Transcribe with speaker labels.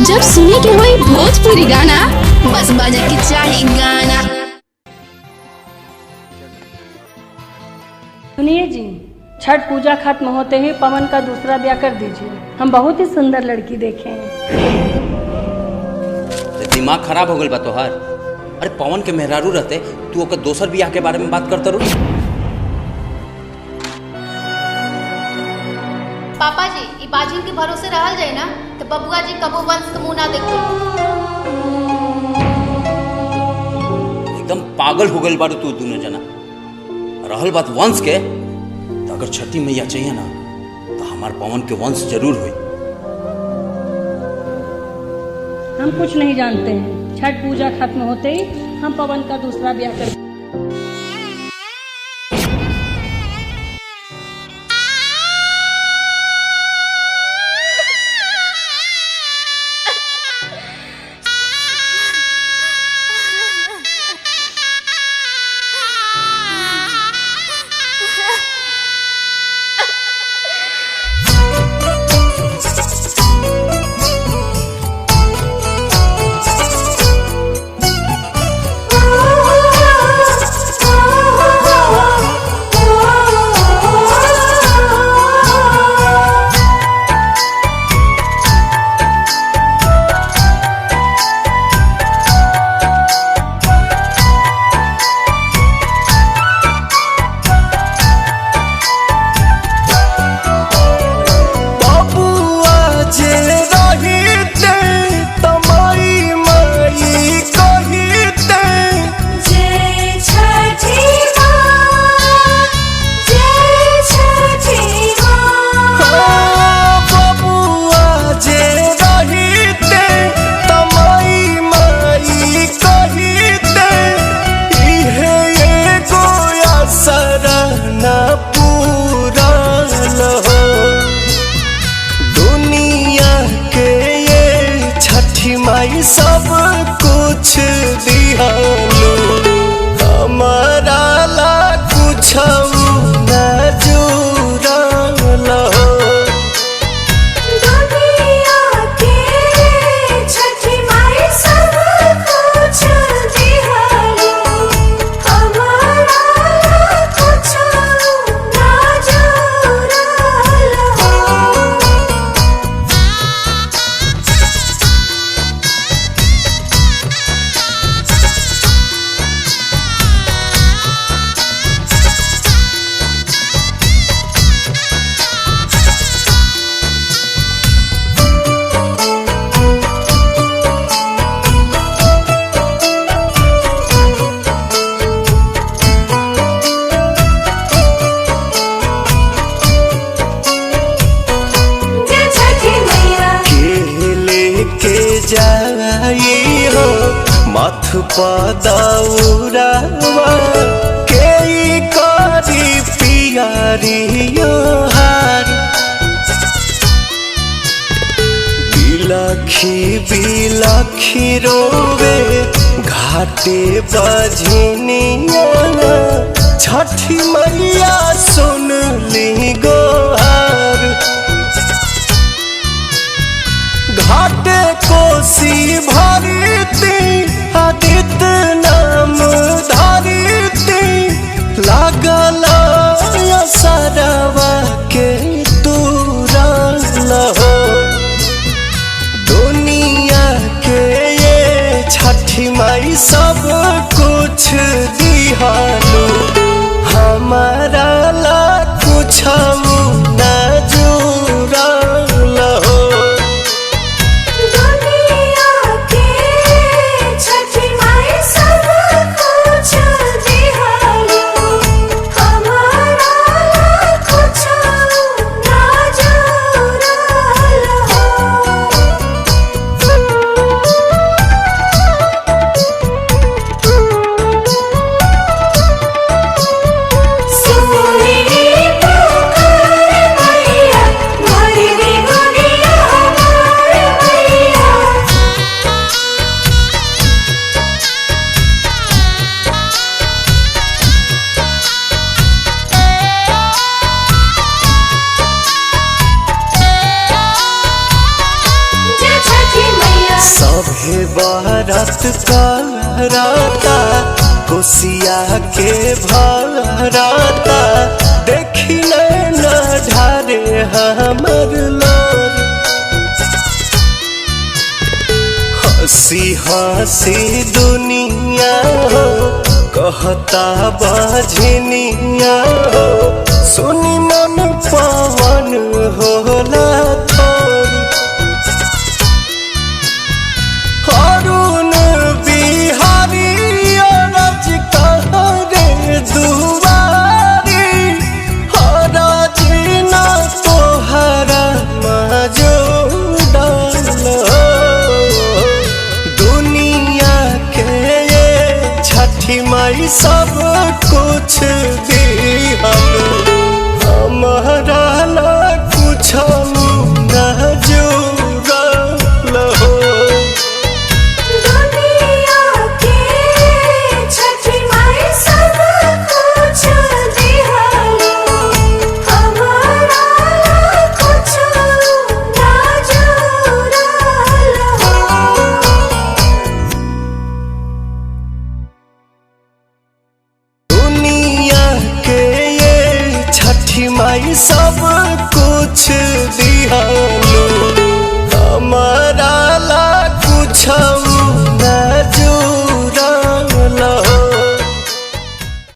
Speaker 1: जब सुने के होई भोजपुरी गाना, बस बजे के चाही गाना।
Speaker 2: सुनिए जी, छठ पूजा खत्म होते ही पवन का दूसरा ब्याह कर दीजिए। हम बहुत ही सुंदर लड़की देखे हैं।
Speaker 3: दिमाग खराब हो गल बा तोहार। अरे पवन के मेहरारू रहते तू ओकर दोसर ब्याह के बारे में बात करता रू।
Speaker 4: पापा जी, ई बाजिन के भरोसे रहल जाए ना तो बबुआ जी कबो वंश के मुंह ना देखते।
Speaker 3: एकदम पागल हो गल बारू तू दोनों जना। रहल बात वंश के, तो अगर छठी मैया चाहिए ना तो हमार पवन के वंश जरूर हुई।
Speaker 2: हम कुछ नहीं जानते हैं। छठ पूजा खत्म होते ही हम पवन का दूसरा ब्याह कर
Speaker 5: माई सब कुछ दिहालो हमारा ला कुछ न जुड़ल हो।
Speaker 6: दुनिया के छठी माई सब कुछ दिहालो हमारा ला कुछ न जुड़ल हो।
Speaker 5: जाई हो माथ पदौरावा के करी पियारियो हार बिलखी बिलखी रोवे घाटे बजनिया छठी मैया सुन ली गोहार। घाटे कोसी भरती आदित्य नाम धरती लागल सरवा के तुरल हो। दुनिया के ये छठी माई सब कुछ दिहालो हमारा ला कुछ न जुड़ल हो।
Speaker 6: सुनी
Speaker 5: सभे बारात कराता कोसिया के भराता देखी न ढारे हमर लोर हंसी हंसी दुनिया हो कहता बाझनिया हो सुनी मन पवन होला थोरी अरुण बिहारी अरज कहरे दुआरी हरज न तोहरा मजोडल दुनिया के ये छठी माई सब कुछ दिहल हमारा ला कुछ न जुड़ल हो
Speaker 6: दुनिया के छठी माई सब कुछ दिहलो हमारा कुछ ना जुड़ल हो
Speaker 5: दुनिया के ये छठी माई सब कुछ